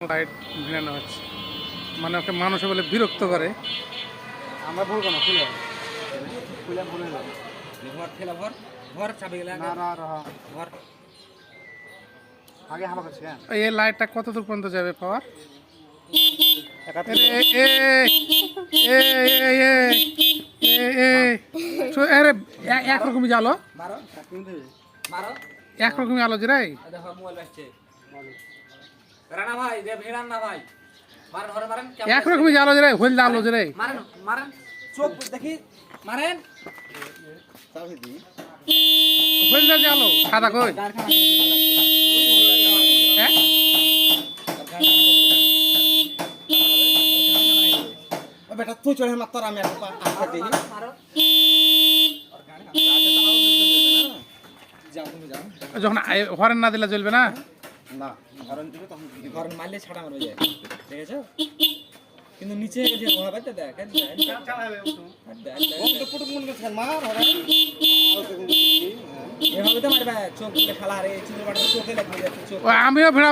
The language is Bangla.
লাইট ভিড়ানো হচ্ছে, মানে ওকে মানুষ বলে বিরক্ত করে। আমরা বলবো না খুলে খুলে ভুলে যাবে ঘর ঠেলা ঘর ঘর চাবি গেলে না না ঘর আগে হামা করছি হ্যাঁ এই লাইটটা কত দূর পর্যন্ত যাবে পাওয়ার? একরকমই জালো, মারো মারো একরকমই আলো জিরাই। দেখো মোবাইল আসছে রানা ভাই দে ভিড়ান না ভাই মারেন ঘরে মারেন একরকমই জালো জিরাই, হইল আলো জিরাই। মারেন মারেন চোখ দেখি মারেন চাবি দি হইল না জালো সাদা কই? হ্যাঁ ও বেটা তুই চলে মাত্র আমি একটা দেখি মারো যাও তুমি যাও যখন হরেন না দিলে চলবে না। না কারণ দিবে তখন ঘর মারলে ছাড়া মারবে যায় ঠিক আছে কিন্তু নিচে যে হবে তো দেখ বন্ধ পুটুক মন গেছে মার হরে এভাবে তো মারবে চোখ দিলে খালা রে চুলের বাটা চোখে লাগবে চোখ আমিও ভিড়া